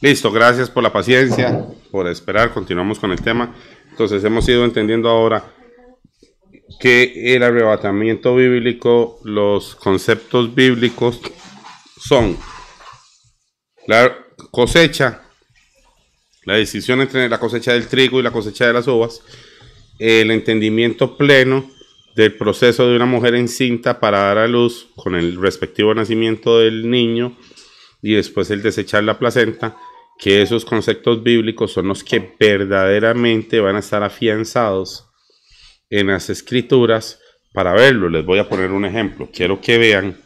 Listo, gracias por la paciencia, por esperar, continuamos con el tema. Entonces hemos ido entendiendo ahora que el arrebatamiento bíblico, los conceptos bíblicos son la cosecha, la decisión entre la cosecha del trigo y la cosecha de las uvas, el entendimiento pleno del proceso de una mujer encinta para dar a luz con el respectivo nacimiento del niño y después el desechar la placenta, que esos conceptos bíblicos son los que verdaderamente van a estar afianzados en las escrituras para verlo. Les voy a poner un ejemplo. Quiero que vean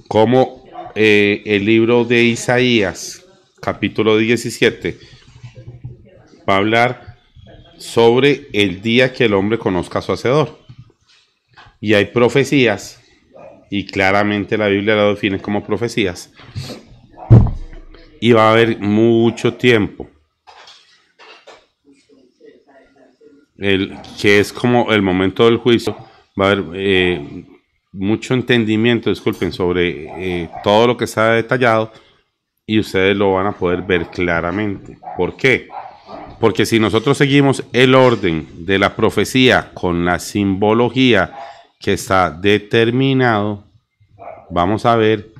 cómo el libro de Isaías, capítulo 17, va a hablar sobre el día que el hombre conozca a su hacedor. Y hay profecías, y claramente la Biblia la define como profecías, y va a haber mucho tiempo, que es como el momento del juicio. Va a haber mucho entendimiento, disculpen, sobre todo lo que está detallado, y ustedes lo van a poder ver claramente. ¿Por qué? Porque si nosotros seguimos el orden de la profecía con la simbología que está determinado, vamos a ver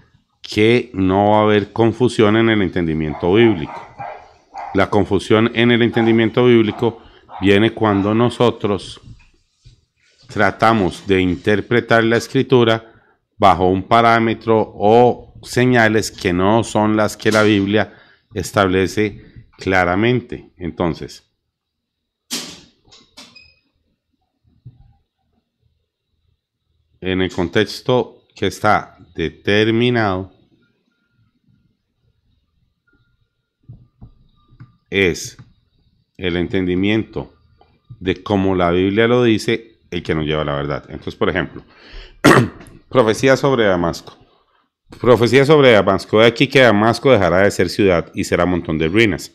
que no va a haber confusión en el entendimiento bíblico. La confusión en el entendimiento bíblico viene cuando nosotros tratamos de interpretar la escritura bajo un parámetro o señales que no son las que la Biblia establece claramente. Entonces, en el contexto que está determinado, es el entendimiento de cómo la Biblia lo dice el que nos lleva a la verdad. Entonces, por ejemplo, profecía sobre Damasco. Profecía sobre Damasco. De aquí que Damasco dejará de ser ciudad y será un montón de ruinas.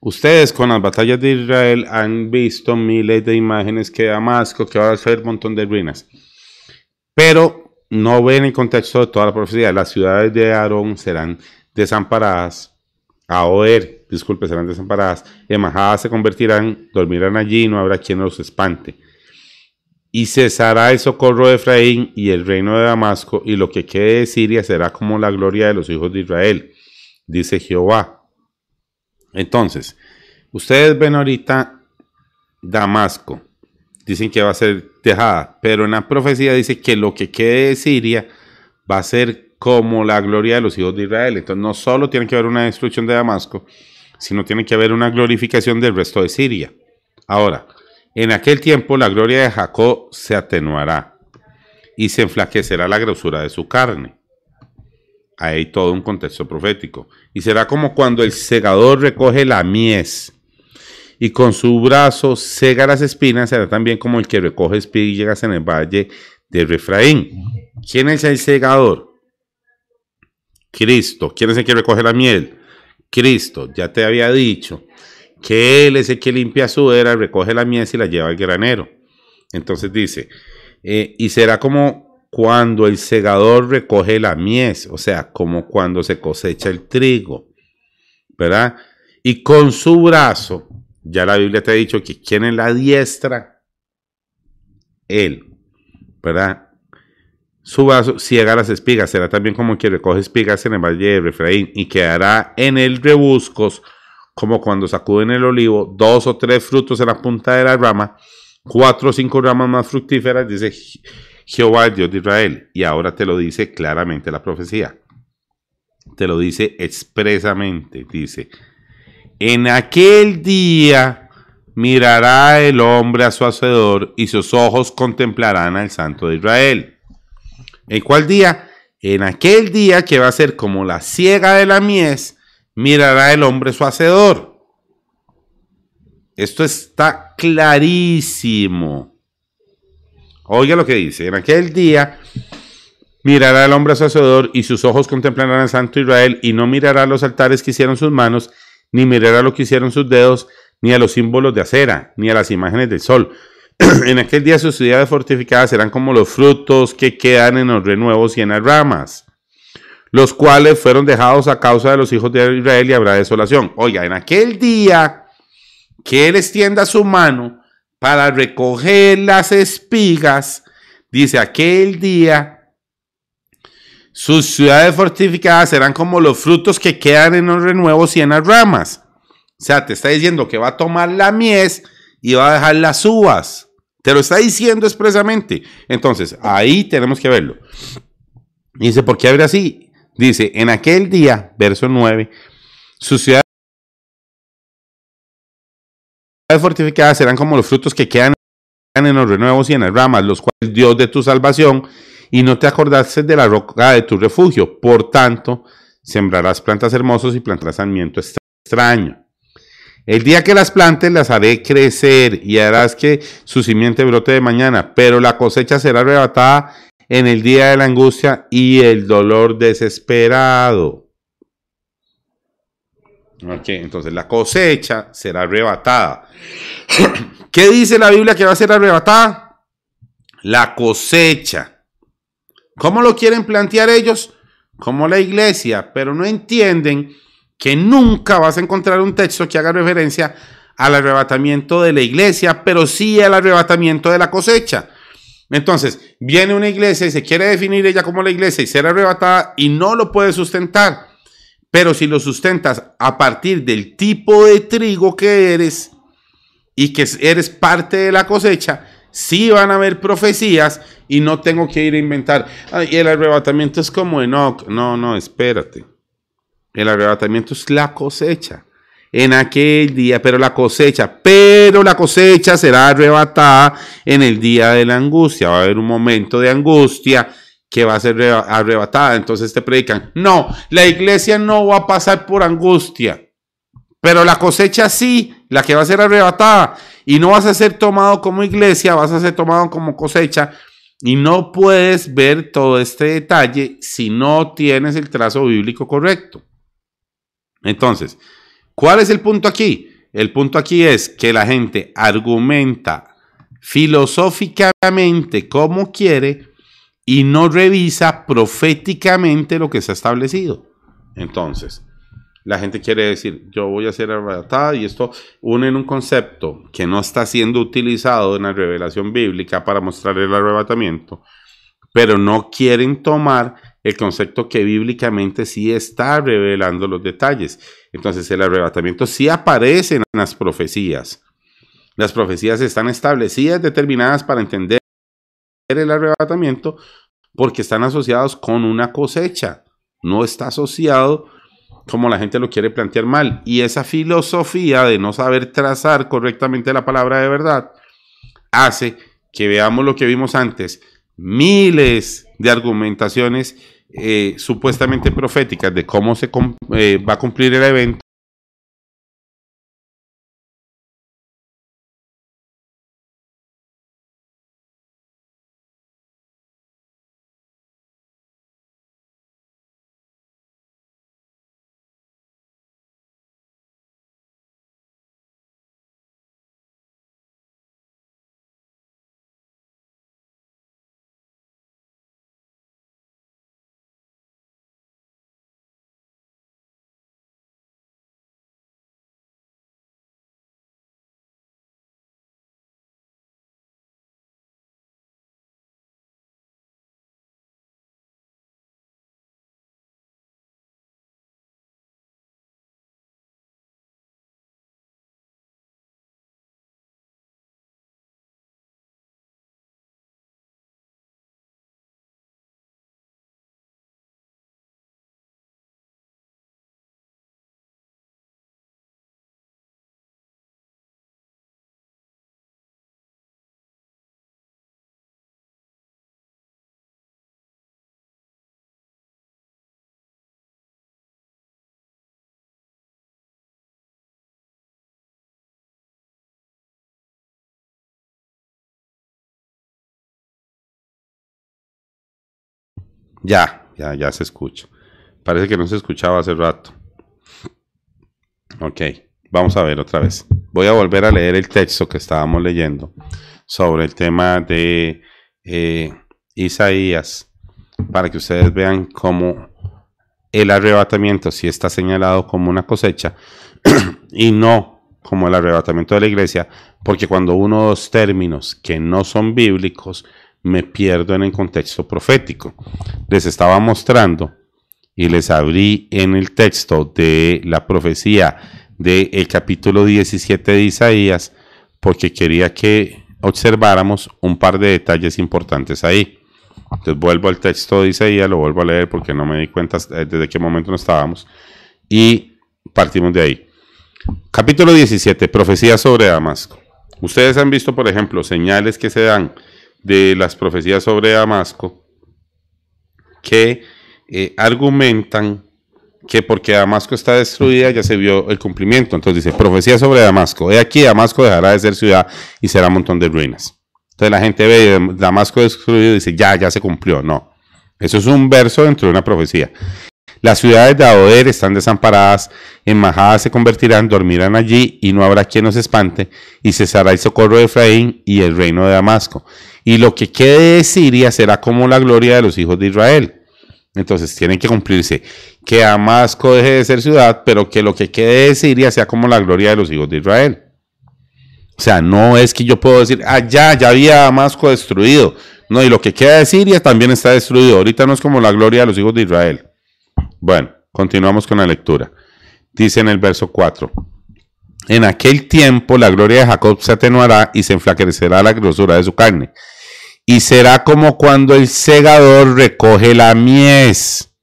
Ustedes con las batallas de Israel han visto miles de imágenes que Damasco, que va a ser un montón de ruinas. Pero no ven el contexto de toda la profecía. Las ciudades de Aarón serán desamparadas. Serán desamparadas. Emajadas se convertirán, dormirán allí, no habrá quien los espante. Y cesará el socorro de Efraín y el reino de Damasco, y lo que quede de Siria será como la gloria de los hijos de Israel, dice Jehová. Entonces, ustedes ven ahorita Damasco, dicen que va a ser dejada, pero en la profecía dice que lo que quede de Siria va a ser como la gloria de los hijos de Israel. Entonces no solo tiene que haber una destrucción de Damasco, sino tiene que haber una glorificación del resto de Siria. Ahora, en aquel tiempo la gloria de Jacob se atenuará y se enflaquecerá la grosura de su carne. Hay todo un contexto profético. Y será como cuando el segador recoge la mies y con su brazo sega las espinas, será también como el que recoge espigas en el valle de Efraín. ¿Quién es el segador? Cristo. ¿Quién es el que recoge la miel? Cristo. Ya te había dicho que Él es el que limpia su era, recoge la miel y la lleva al granero. Entonces dice, y será como cuando el segador recoge la mies, o sea, como cuando se cosecha el trigo, ¿verdad? Y con su brazo, ya la Biblia te ha dicho que ¿quién es la diestra? Él, ¿verdad? Su brazo ciega las espigas, será también como el que recoge espigas en el valle de Efraín, y quedará en el rebuscos, como cuando sacuden el olivo, 2 o 3 frutos en la punta de la rama, 4 o 5 ramas más fructíferas, dice Jehová, el Dios de Israel. Y ahora te lo dice claramente la profecía. Te lo dice expresamente, dice, en aquel día mirará el hombre a su hacedor y sus ojos contemplarán al Santo de Israel. ¿En cuál día? En aquel día que va a ser como la siega de la mies, mirará el hombre su hacedor. Esto está clarísimo. Oiga lo que dice. En aquel día mirará el hombre a su hacedor y sus ojos contemplarán al Santo Israel, y no mirará los altares que hicieron sus manos, ni mirará lo que hicieron sus dedos, ni a los símbolos de acera, ni a las imágenes del sol. En aquel día sus ciudades fortificadas serán como los frutos que quedan en los renuevos y en las ramas. los cuales fueron dejados a causa de los hijos de Israel y habrá desolación. Oiga, en aquel día que él extienda su mano para recoger las espigas, dice, aquel día sus ciudades fortificadas serán como los frutos que quedan en los renuevos y en las ramas. O sea, te está diciendo que va a tomar la mies y va a dejar las uvas. Te lo está diciendo expresamente. Entonces, ahí tenemos que verlo. Dice, ¿por qué habría así? Dice, en aquel día, verso 9, sus ciudades fortificadas serán como los frutos que quedan en los renuevos y en las ramas, los cuales Dios de tu salvación, y no te acordaste de la roca de tu refugio. Por tanto, sembrarás plantas hermosas y plantarás sarmiento extraño. El día que las plantes las haré crecer y harás que su simiente brote de mañana, pero la cosecha será arrebatada en el día de la angustia y el dolor desesperado. Ok, entonces la cosecha será arrebatada. ¿Qué dice la Biblia que va a ser arrebatada? La cosecha. ¿Cómo lo quieren plantear ellos? Como la iglesia, pero no entienden que nunca vas a encontrar un texto que haga referencia al arrebatamiento de la iglesia, pero sí al arrebatamiento de la cosecha. Entonces, viene una iglesia y se quiere definir ella como la iglesia y ser arrebatada y no lo puede sustentar. Pero si lo sustentas a partir del tipo de trigo que eres y que eres parte de la cosecha, sí van a haber profecías y no tengo que ir a inventar. Ay, el arrebatamiento es como Enoc. No, espérate. El arrebatamiento es la cosecha. En aquel día, pero la cosecha será arrebatada en el día de la angustia. Va a haber un momento de angustia que va a ser arrebatada. Entonces te predican, no, la iglesia no va a pasar por angustia, pero la cosecha sí, la que va a ser arrebatada. Y no vas a ser tomado como iglesia, vas a ser tomado como cosecha. Y no puedes ver todo este detalle si no tienes el trazo bíblico correcto. Entonces, ¿cuál es el punto aquí? El punto aquí es que la gente argumenta filosóficamente como quiere y no revisa proféticamente lo que se ha establecido. Entonces, la gente quiere decir, yo voy a ser arrebatada, y esto une en un concepto que no está siendo utilizado en la revelación bíblica para mostrar el arrebatamiento, pero no quieren tomar el concepto que bíblicamente sí está revelando los detalles. Entonces el arrebatamiento sí aparece en las profecías. Las profecías están establecidas, determinadas para entender el arrebatamiento, porque están asociados con una cosecha. No está asociado como la gente lo quiere plantear mal. Y esa filosofía de no saber trazar correctamente la palabra de verdad hace que veamos lo que vimos antes, miles de argumentaciones supuestamente proféticas de cómo se va a cumplir el evento. Ya se escucha. Parece que no se escuchaba hace rato. Ok, vamos a ver otra vez. Voy a volver a leer el texto que estábamos leyendo sobre el tema de Isaías, para que ustedes vean cómo el arrebatamiento sí está señalado como una cosecha y no como el arrebatamiento de la iglesia, porque cuando uno o dos términos que no son bíblicos, me pierdo en el contexto profético. Les estaba mostrando y les abrí en el texto de la profecía del capítulo 17 de Isaías, porque quería que observáramos un par de detalles importantes ahí. Entonces vuelvo al texto de Isaías, lo vuelvo a leer porque no me di cuenta desde qué momento no estábamos, y partimos de ahí. Capítulo 17, profecía sobre Damasco. Ustedes han visto, por ejemplo, señales que se dan de las profecías sobre Damasco que argumentan que porque Damasco está destruida ya se vio el cumplimiento. Entonces dice, profecía sobre Damasco. He aquí, Damasco dejará de ser ciudad y será un montón de ruinas. Entonces la gente ve Damasco destruido y dice, ya se cumplió. No, eso es un verso dentro de una profecía. Las ciudades de Adoder están desamparadas, en majadas se convertirán, dormirán allí y no habrá quien los espante, y cesará el socorro de Efraín y el reino de Damasco. Y lo que quede de Siria será como la gloria de los hijos de Israel. Entonces tienen que cumplirse que Damasco deje de ser ciudad, pero que lo que quede de Siria sea como la gloria de los hijos de Israel. O sea, no es que yo puedo decir, ya había Damasco destruido. No, y lo que queda de Siria también está destruido. Ahorita no es como la gloria de los hijos de Israel. Bueno, continuamos con la lectura. Dice en el verso 4. En aquel tiempo la gloria de Jacob se atenuará y se enflaquecerá la grosura de su carne. Y será como cuando el segador recoge la mies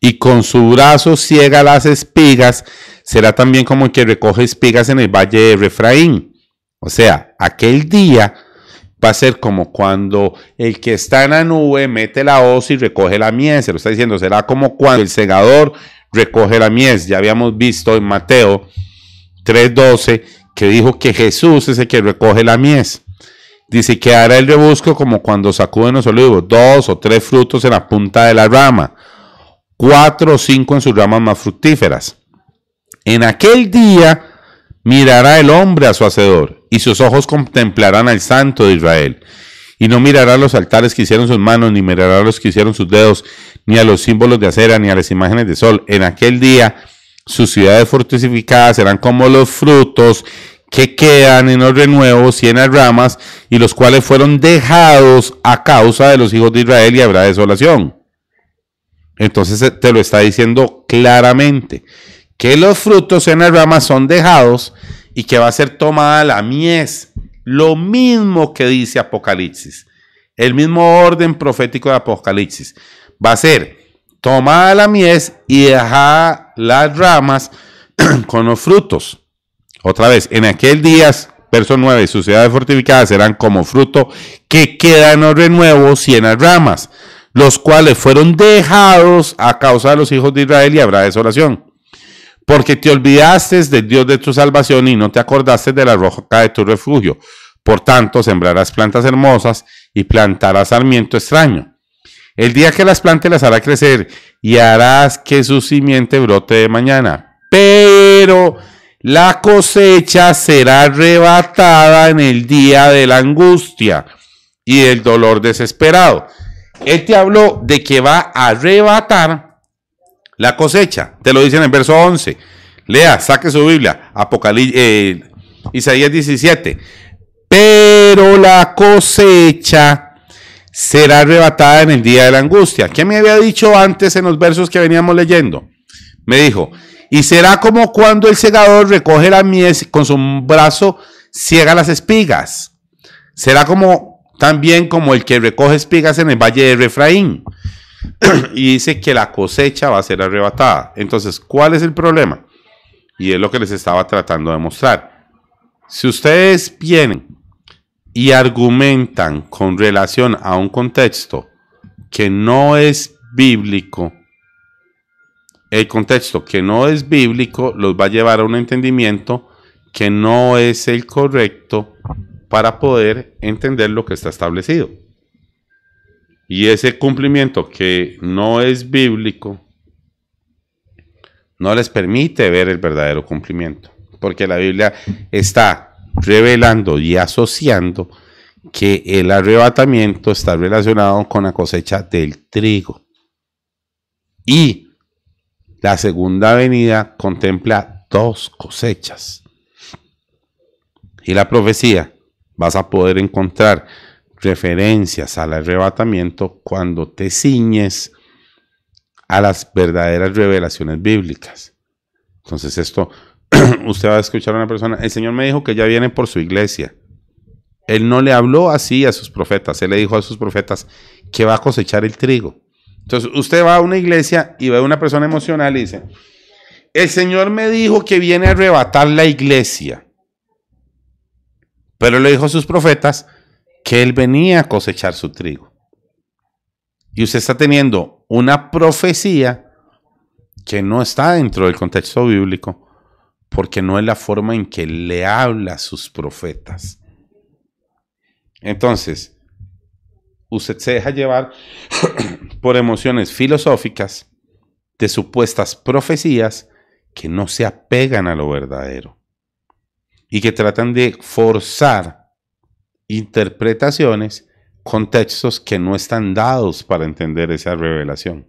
y con su brazo ciega las espigas, será también como el que recoge espigas en el valle de Refraín. O sea, aquel día va a ser como cuando el que está en la nube mete la hoz y recoge la mies. Se lo está diciendo, será como cuando el segador recoge la mies. Ya habíamos visto en Mateo 3:12 que dijo que Jesús es el que recoge la mies. Dice que hará el rebusco como cuando sacuden los olivos, 2 o 3 frutos en la punta de la rama, 4 o 5 en sus ramas más fructíferas. En aquel día mirará el hombre a su hacedor, y sus ojos contemplarán al Santo de Israel. Y no mirará los altares que hicieron sus manos, ni mirará los que hicieron sus dedos, ni a los símbolos de acera, ni a las imágenes de sol. En aquel día sus ciudades fortificadas serán como los frutos que quedan en los renuevos y en las ramas, y los cuales fueron dejados a causa de los hijos de Israel, y habrá desolación. Entonces te lo está diciendo claramente, que los frutos en las ramas son dejados y que va a ser tomada la mies. Lo mismo que dice Apocalipsis, el mismo orden profético de Apocalipsis. Va a ser tomada la mies y dejada las ramas con los frutos. Otra vez, en aquel día, verso 9, sus ciudades fortificadas serán como fruto que queda en los renuevos y en las ramas, los cuales fueron dejados a causa de los hijos de Israel, y habrá desolación. Porque te olvidaste del Dios de tu salvación y no te acordaste de la roca de tu refugio. Por tanto, sembrarás plantas hermosas y plantarás sarmiento extraño. El día que las plantes las hará crecer y harás que su simiente brote de mañana. Pero la cosecha será arrebatada en el día de la angustia y del dolor desesperado. Él te habló de que va a arrebatar la cosecha. Te lo dice en el verso 11. Lea, saque su Biblia. Isaías 17. Pero la cosecha será arrebatada en el día de la angustia. ¿Qué me había dicho antes en los versos que veníamos leyendo? Me dijo, y será como cuando el segador recoge la mies con su brazo ciega las espigas. Será como también como el que recoge espigas en el valle de Refraín. Y dice que la cosecha va a ser arrebatada. Entonces, ¿cuál es el problema? Y es lo que les estaba tratando de mostrar. Si ustedes vienen y argumentan con relación a un contexto que no es bíblico, el contexto que no es bíblico los va a llevar a un entendimiento que no es el correcto para poder entender lo que está establecido. Y ese cumplimiento que no es bíblico no les permite ver el verdadero cumplimiento, porque la Biblia está revelando y asociando que el arrebatamiento está relacionado con la cosecha del trigo. Y La segunda venida contempla 2 cosechas. Y la profecía, vas a poder encontrar referencias al arrebatamiento cuando te ciñes a las verdaderas revelaciones bíblicas. Entonces esto, usted va a escuchar a una persona, el Señor me dijo que ya viene por su iglesia. Él no le habló así a sus profetas, Él le dijo a sus profetas que va a cosechar el trigo. Entonces usted va a una iglesia y ve a una persona emocional y dice, el Señor me dijo que viene a arrebatar la iglesia. Pero le dijo a sus profetas que Él venía a cosechar su trigo. Y usted está teniendo una profecía que no está dentro del contexto bíblico, porque no es la forma en que le habla a sus profetas. Entonces, usted se deja llevar por emociones filosóficas de supuestas profecías que no se apegan a lo verdadero y que tratan de forzar interpretaciones, contextos que no están dados para entender esa revelación.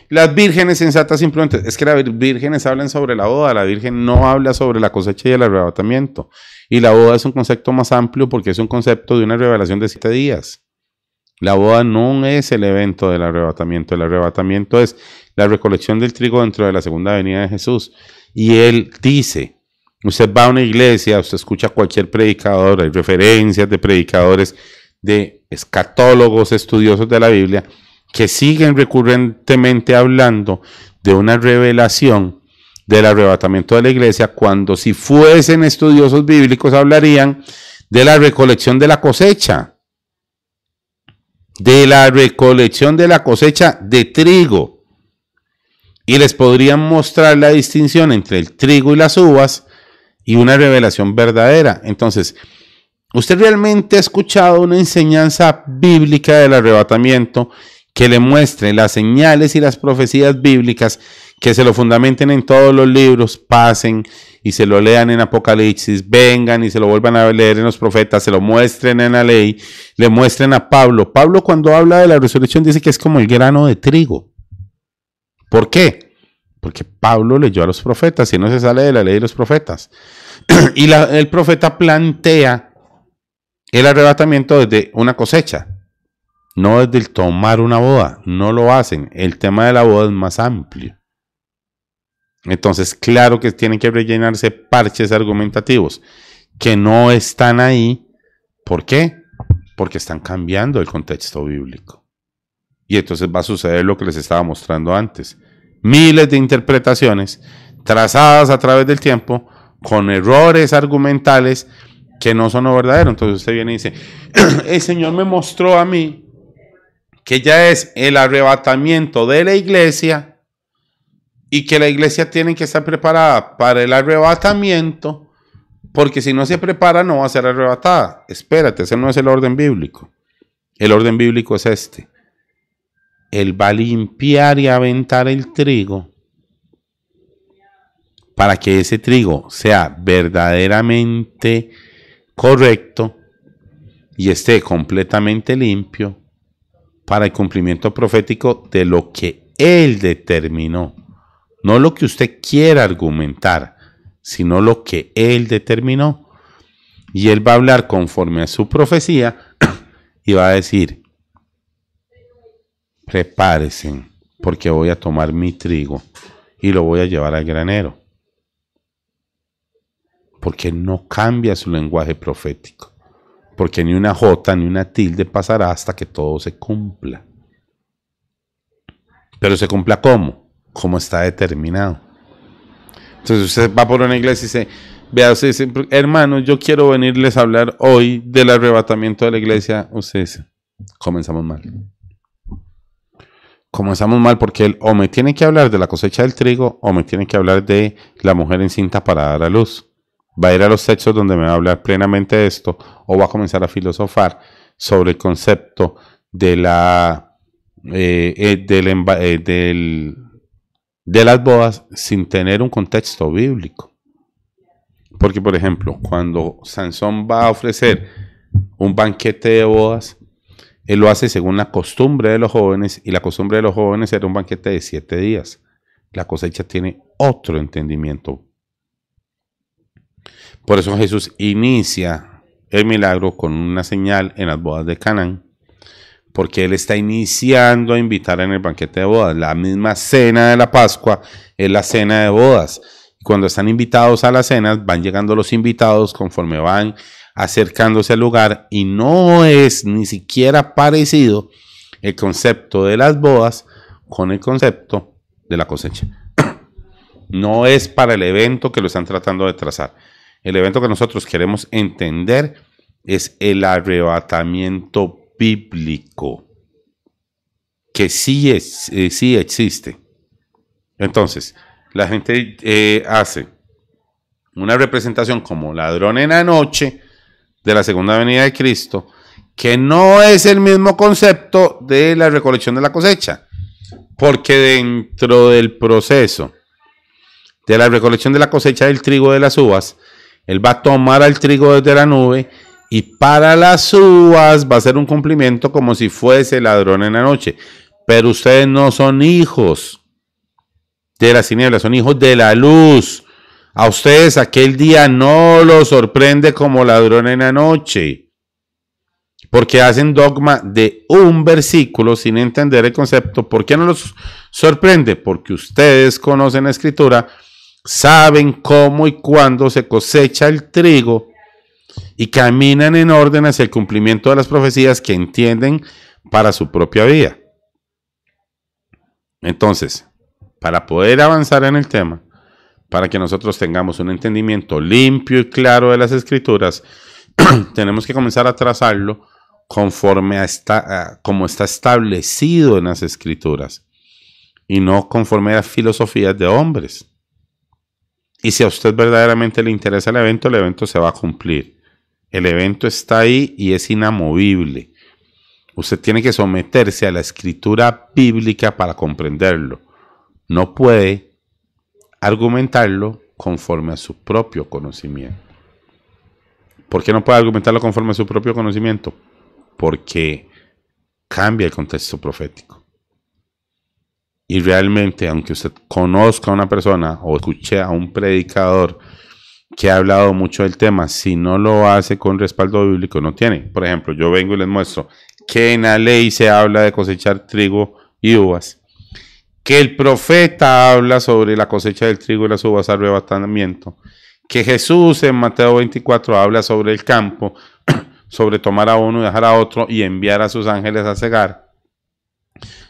Las vírgenes sensatas simplemente, es que las vírgenes hablan sobre la boda, la virgen no habla sobre la cosecha y el arrebatamiento. Y la boda es un concepto más amplio porque es un concepto de una revelación de 7 días. La boda no es el evento del arrebatamiento, el arrebatamiento es la recolección del trigo dentro de la segunda venida de Jesús. Y Él dice, usted va a una iglesia, usted escucha a cualquier predicador, hay referencias de predicadores, de escatólogos, estudiosos de la Biblia, que siguen recurrentemente hablando de una revelación del arrebatamiento de la iglesia, cuando si fuesen estudiosos bíblicos hablarían de la recolección de la cosecha, de trigo, y les podrían mostrar la distinción entre el trigo y las uvas y una revelación verdadera. Entonces, ¿usted realmente ha escuchado una enseñanza bíblica del arrebatamiento que le muestre las señales y las profecías bíblicas, que se lo fundamenten en todos los libros, pasen y se lo lean en Apocalipsis, vengan y se lo vuelvan a leer en los profetas, se lo muestren en la ley, le muestren a Pablo? Pablo, cuando habla de la resurrección, dice que es como el grano de trigo. ¿Por qué? Porque Pablo leyó a los profetas y no se sale de la ley de los profetas. Y el profeta plantea el arrebatamiento desde una cosecha, no desde el tomar una boda. No lo hacen. El tema de la boda es más amplio. Entonces, claro que tienen que rellenarse parches argumentativos que no están ahí. ¿Por qué? Porque están cambiando el contexto bíblico. Y entonces va a suceder lo que les estaba mostrando antes. Miles de interpretaciones trazadas a través del tiempo con errores argumentales que no son lo verdadero. Entonces usted viene y dice, el Señor me mostró a mí que ya es el arrebatamiento de la iglesia y que la iglesia tiene que estar preparada para el arrebatamiento, porque si no se prepara no va a ser arrebatada. Espérate, ese no es el orden bíblico. El orden bíblico es este. Él va a limpiar y aventar el trigo para que ese trigo sea verdaderamente correcto y esté completamente limpio para el cumplimiento profético de lo que Él determinó. No lo que usted quiera argumentar, sino lo que Él determinó. Y Él va a hablar conforme a su profecía y va a decir, prepárense, porque voy a tomar mi trigo y lo voy a llevar al granero. Porque no cambia su lenguaje profético. Porque ni una jota ni una tilde pasará hasta que todo se cumpla. Pero se cumpla ¿cómo? Como está determinado. Entonces usted va por una iglesia y dice, vea, usted dice, hermanos, yo quiero venirles a hablar hoy del arrebatamiento de la iglesia. Usted dice, comenzamos mal. Comenzamos mal porque él o me tiene que hablar de la cosecha del trigo o me tiene que hablar de la mujer encinta para dar a luz. Va a ir a los textos donde me va a hablar plenamente de esto, o va a comenzar a filosofar sobre el concepto de de las bodas sin tener un contexto bíblico. Porque, por ejemplo, cuando Sansón va a ofrecer un banquete de bodas, Él lo hace según la costumbre de los jóvenes, y la costumbre de los jóvenes era un banquete de 7 días. La cosecha tiene otro entendimiento. Por eso Jesús inicia el milagro con una señal en las bodas de Canaán, porque Él está iniciando a invitar en el banquete de bodas. La misma cena de la Pascua es la cena de bodas. Cuando están invitados a las cenas, van llegando los invitados conforme van acercándose al lugar, y no es ni siquiera parecido el concepto de las bodas con el concepto de la cosecha. No es para el evento que lo están tratando de trazar. El evento que nosotros queremos entender es el arrebatamiento bíblico, que sí existe. Entonces, la gente hace una representación como ladrón en la noche de la segunda venida de Cristo, que no es el mismo concepto de la recolección de la cosecha, porque dentro del proceso de la recolección de la cosecha del trigo de las uvas, Él va a tomar al trigo desde la nube, y para las uvas va a ser un cumplimiento como si fuese ladrón en la noche. Pero ustedes no son hijos de las tinieblas, son hijos de la luz. A ustedes aquel día no los sorprende como ladrón en la noche, porque hacen dogma de un versículo sin entender el concepto. ¿Por qué no los sorprende? Porque ustedes conocen la Escritura, saben cómo y cuándo se cosecha el trigo, y caminan en orden hacia el cumplimiento de las profecías que entienden para su propia vida. Entonces, para poder avanzar en el tema, para que nosotros tengamos un entendimiento limpio y claro de las Escrituras, tenemos que comenzar a trazarlo conforme como está establecido en las Escrituras, y no conforme a las filosofías de hombres. Y si a usted verdaderamente le interesa el evento se va a cumplir. El evento está ahí y es inamovible. Usted tiene que someterse a la escritura bíblica para comprenderlo. No puede argumentarlo conforme a su propio conocimiento. ¿Por qué no puede argumentarlo conforme a su propio conocimiento? Porque cambia el contexto profético. Y realmente, aunque usted conozca a una persona o escuche a un predicador que ha hablado mucho del tema, si no lo hace con respaldo bíblico, no tiene. Por ejemplo, yo vengo y les muestro que en la ley se habla de cosechar trigo y uvas, que el profeta habla sobre la cosecha del trigo y las uvas, arrebatamiento, que Jesús en Mateo 24 habla sobre el campo, sobre tomar a uno y dejar a otro y enviar a sus ángeles a cegar.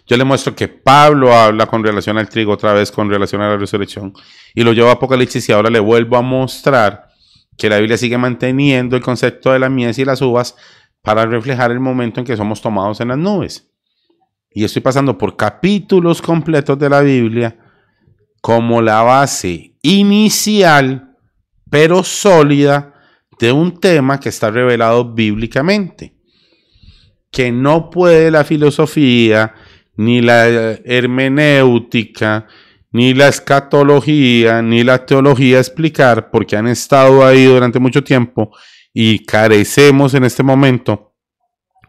Yo le muestro que Pablo habla con relación al trigo, otra vez con relación a la resurrección, y lo llevo a Apocalipsis, y ahora le vuelvo a mostrar que la Biblia sigue manteniendo el concepto de la mies y las uvas para reflejar el momento en que somos tomados en las nubes. Y estoy pasando por capítulos completos de la Biblia como la base inicial, pero sólida, de un tema que está revelado bíblicamente, que no puede la filosofía, ni la hermenéutica, ni la escatología, ni la teología explicar, porque han estado ahí durante mucho tiempo y carecemos en este momento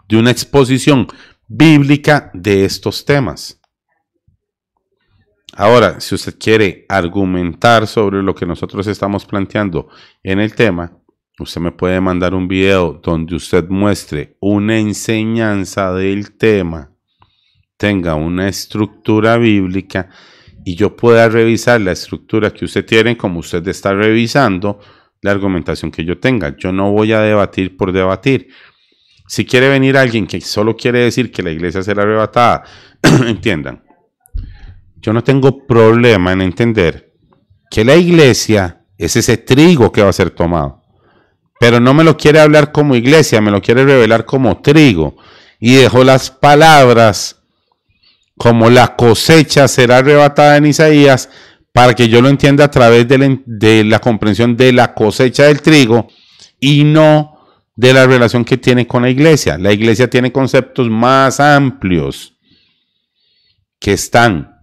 de una exposición bíblica de estos temas. Ahora, si usted quiere argumentar sobre lo que nosotros estamos planteando en el tema, usted me puede mandar un video donde usted muestre una enseñanza del tema, tenga una estructura bíblica, y yo pueda revisar la estructura que usted tiene como usted está revisando la argumentación que yo tenga. Yo no voy a debatir por debatir. Si quiere venir alguien que solo quiere decir que la iglesia será arrebatada, entiendan, yo no tengo problema en entender que la iglesia es ese trigo que va a ser tomado, pero no me lo quiere hablar como iglesia, me lo quiere revelar como trigo, y dejó las palabras como la cosecha será arrebatada en Isaías, para que yo lo entienda a través de la comprensión de la cosecha del trigo, y no de la relación que tiene con la iglesia. La iglesia tiene conceptos más amplios que están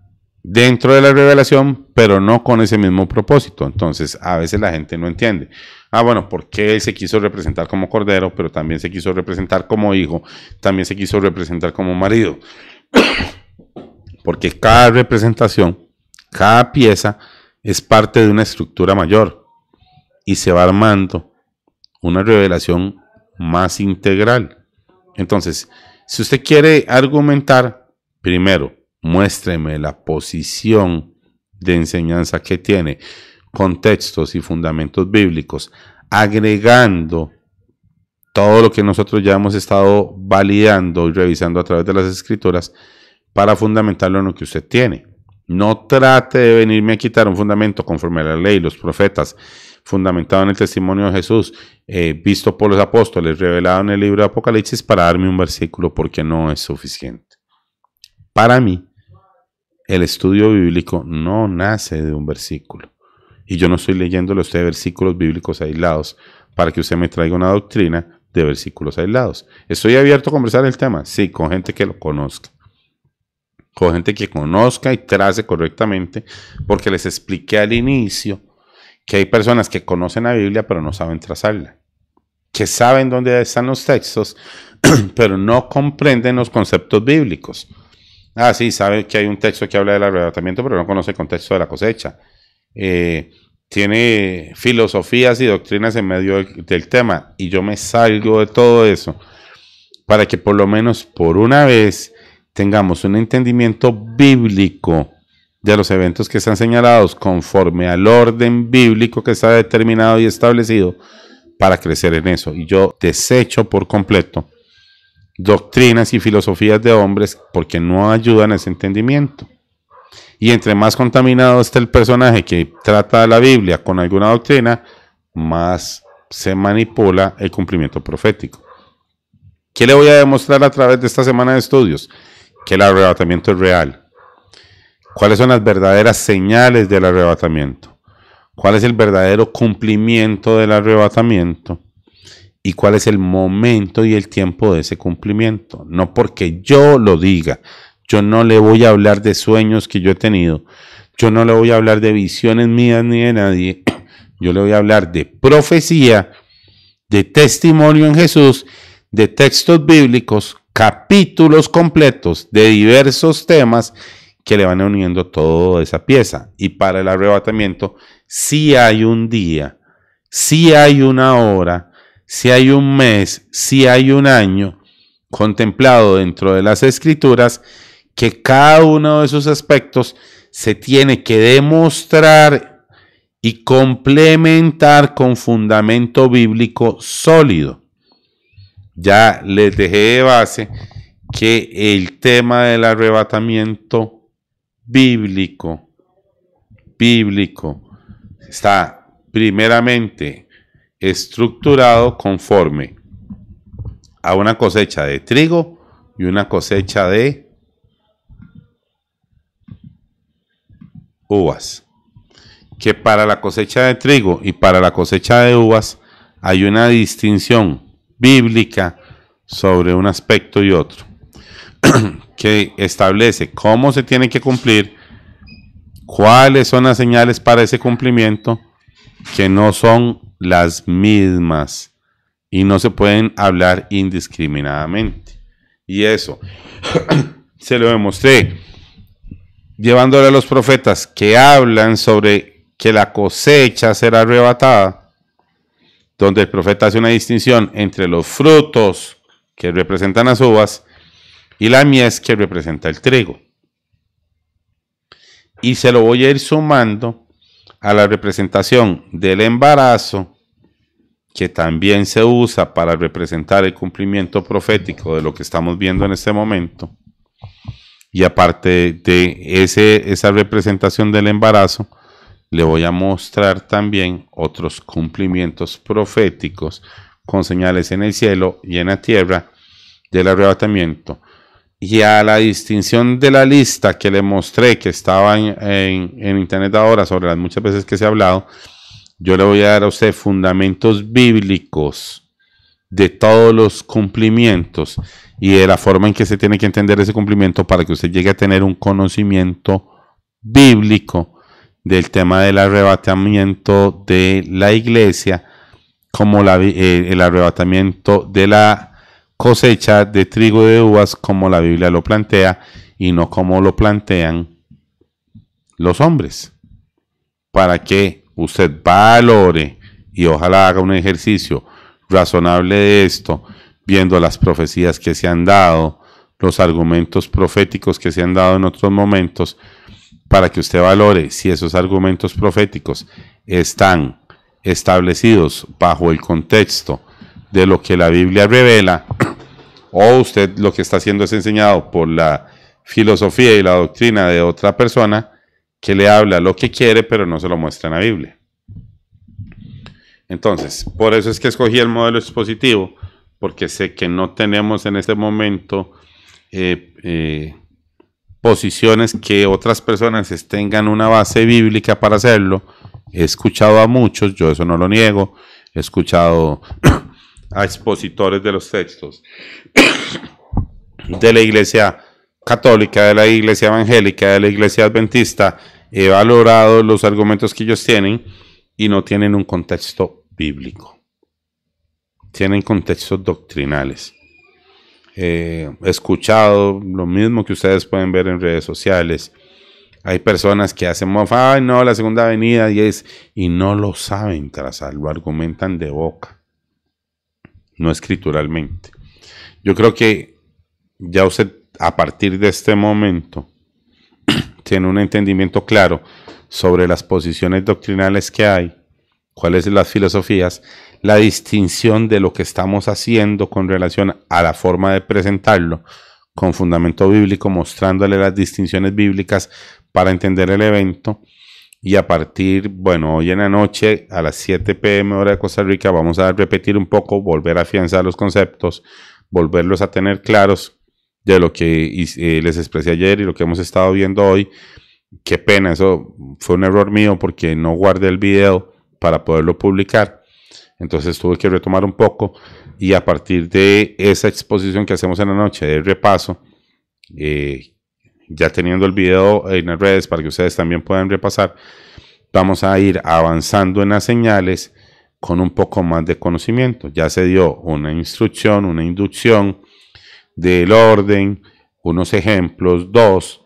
dentro de la revelación, pero no con ese mismo propósito. Entonces, a veces la gente no entiende. Bueno, ¿por qué él se quiso representar como cordero, pero también se quiso representar como hijo, también se quiso representar como marido? Porque cada representación, cada pieza es parte de una estructura mayor y se va armando una revelación más integral. Entonces, si usted quiere argumentar, primero, muéstreme la posición de enseñanza que tiene, contextos y fundamentos bíblicos, agregando todo lo que nosotros ya hemos estado validando y revisando a través de las escrituras para fundamentarlo en lo que usted tiene. No trate de venirme a quitar un fundamento conforme a la ley, los profetas, fundamentado en el testimonio de Jesús, visto por los apóstoles, revelado en el libro de Apocalipsis, para darme un versículo, porque no es suficiente. Para mí, el estudio bíblico no nace de un versículo. Y yo no estoy leyéndole a usted versículos bíblicos aislados para que usted me traiga una doctrina de versículos aislados. ¿Estoy abierto a conversar el tema? Sí, con gente que lo conozca. Con gente que conozca y trace correctamente, porque les expliqué al inicio que hay personas que conocen la Biblia pero no saben trazarla, que saben dónde están los textos, pero no comprenden los conceptos bíblicos. Sí, sabe que hay un texto que habla del arrebatamiento, pero no conoce el contexto de la cosecha. Tiene filosofías y doctrinas en medio del tema, y yo me salgo de todo eso para que por lo menos por una vez tengamos un entendimiento bíblico de los eventos que están señalados conforme al orden bíblico que está determinado y establecido para crecer en eso. Y yo desecho por completo doctrinas y filosofías de hombres porque no ayudan a ese entendimiento. Y entre más contaminado está el personaje que trata la Biblia con alguna doctrina, más se manipula el cumplimiento profético. ¿Qué le voy a demostrar a través de esta semana de estudios? Que el arrebatamiento es real. ¿Cuáles son las verdaderas señales del arrebatamiento? ¿Cuál es el verdadero cumplimiento del arrebatamiento? ¿Y cuál es el momento y el tiempo de ese cumplimiento? No porque yo lo diga. Yo no le voy a hablar de sueños que yo he tenido. Yo no le voy a hablar de visiones mías ni de nadie. Yo le voy a hablar de profecía, de testimonio en Jesús, de textos bíblicos, capítulos completos de diversos temas que le van uniendo toda esa pieza. Y para el arrebatamiento, sí hay un día, sí hay una hora, sí hay un mes, sí hay un año contemplado dentro de las escrituras, que cada uno de esos aspectos se tiene que demostrar y complementar con fundamento bíblico sólido. Ya les dejé de base que el tema del arrebatamiento bíblico está primeramente estructurado conforme a una cosecha de trigo y una cosecha de uvas. Que para la cosecha de trigo y para la cosecha de uvas hay una distinción bíblica sobre un aspecto y otro, que establece cómo se tiene que cumplir, cuáles son las señales para ese cumplimiento, que no son las mismas y no se pueden hablar indiscriminadamente. Y eso se lo demostré llevándole a los profetas que hablan sobre que la cosecha será arrebatada, donde el profeta hace una distinción entre los frutos que representan las uvas y la mies que representa el trigo. Y se lo voy a ir sumando a la representación del embarazo, que también se usa para representar el cumplimiento profético de lo que estamos viendo en este momento. Y aparte de esa representación del embarazo, le voy a mostrar también otros cumplimientos proféticos con señales en el cielo y en la tierra del arrebatamiento. Y a la distinción de la lista que le mostré, que estaba en internet ahora, sobre las muchas veces que se ha hablado, yo le voy a dar a usted fundamentos bíblicos de todos los cumplimientos y de la forma en que se tiene que entender ese cumplimiento para que usted llegue a tener un conocimiento bíblico del tema del arrebatamiento de la iglesia, como el arrebatamiento de la cosecha de trigo y de uvas, como la Biblia lo plantea y no como lo plantean los hombres, para que usted valore y ojalá haga un ejercicio razonable de esto, viendo las profecías que se han dado, los argumentos proféticos que se han dado en otros momentos, para que usted valore si esos argumentos proféticos están establecidos bajo el contexto de lo que la Biblia revela, o usted lo que está haciendo es enseñado por la filosofía y la doctrina de otra persona que le habla lo que quiere, pero no se lo muestra en la Biblia. Entonces, por eso es que escogí el modelo expositivo, porque sé que no tenemos en este momento posiciones que otras personas tengan una base bíblica para hacerlo. He escuchado a muchos, yo eso no lo niego, he escuchado a expositores de los textos de la iglesia católica, de la iglesia evangélica, de la iglesia adventista. He valorado los argumentos que ellos tienen y no tienen un contexto bíblico, tienen contextos doctrinales. He escuchado lo mismo que ustedes pueden ver en redes sociales. Hay personas que hacen mofa, ay no, la segunda venida, y no lo saben trazar, lo argumentan de boca, no escrituralmente. Yo creo que ya usted a partir de este momento tiene un entendimiento claro sobre las posiciones doctrinales que hay, cuáles son las filosofías, la distinción de lo que estamos haciendo con relación a la forma de presentarlo, con fundamento bíblico, mostrándole las distinciones bíblicas para entender el evento. Y a partir, bueno, hoy en la noche a las 7 p.m. hora de Costa Rica vamos a repetir un poco, volver a afianzar los conceptos, volverlos a tener claros de lo que les expresé ayer y lo que hemos estado viendo hoy. Qué pena, eso fue un error mío porque no guardé el video para poderlo publicar. Entonces tuve que retomar un poco y a partir de esa exposición que hacemos en la noche de repaso, ya teniendo el video en las redes para que ustedes también puedan repasar, vamos a ir avanzando en las señales con un poco más de conocimiento. Ya se dio una instrucción, una inducción del orden, unos ejemplos, 2,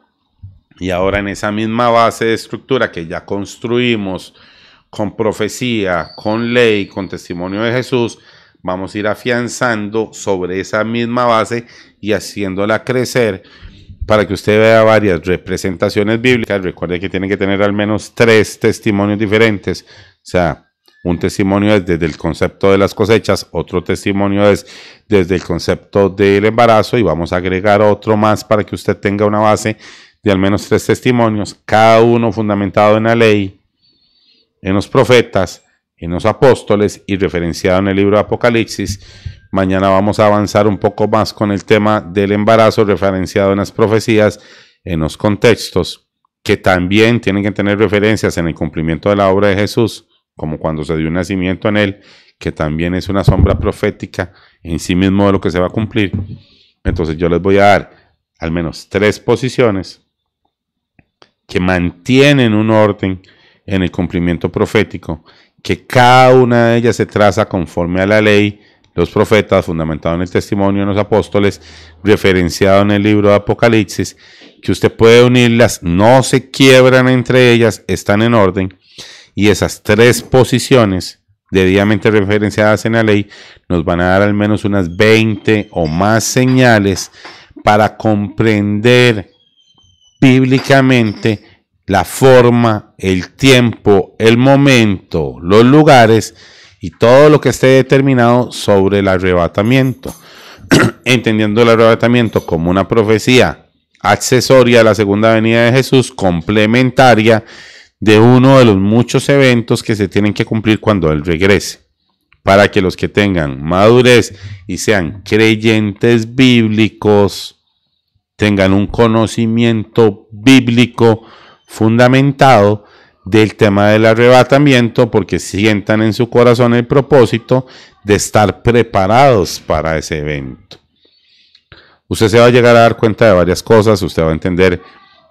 y ahora en esa misma base de estructura que ya construimos con profecía, con ley, con testimonio de Jesús, vamos a ir afianzando sobre esa misma base y haciéndola crecer para que usted vea varias representaciones bíblicas. Recuerde que tiene que tener al menos 3 testimonios diferentes. O sea, un testimonio es desde el concepto de las cosechas, otro testimonio es desde el concepto del embarazo y vamos a agregar otro más para que usted tenga una base de al menos 3 testimonios, cada uno fundamentado en la ley, en los profetas, en los apóstoles y referenciado en el libro de Apocalipsis. Mañana vamos a avanzar un poco más con el tema del embarazo referenciado en las profecías, en los contextos, que también tienen que tener referencias en el cumplimiento de la obra de Jesús, como cuando se dio un nacimiento en él, que también es una sombra profética en sí mismo de lo que se va a cumplir. Entonces yo les voy a dar al menos 3 posiciones que mantienen un orden en el cumplimiento profético, que cada una de ellas se traza conforme a la ley, los profetas, fundamentado en el testimonio de los apóstoles, referenciado en el libro de Apocalipsis, que usted puede unirlas, no se quiebran entre ellas, están en orden, y esas 3 posiciones debidamente referenciadas en la ley nos van a dar al menos unas 20 o más señales para comprender bíblicamente la forma, el tiempo, el momento, los lugares y todo lo que esté determinado sobre el arrebatamiento, entendiendo el arrebatamiento como una profecía accesoria a la segunda venida de Jesús, complementaria de uno de los muchos eventos que se tienen que cumplir cuando Él regrese, para que los que tengan madurez y sean creyentes bíblicos tengan un conocimiento bíblico fundamentado del tema del arrebatamiento, porque sientan en su corazón el propósito de estar preparados para ese evento. Usted se va a llegar a dar cuenta de varias cosas, usted va a entender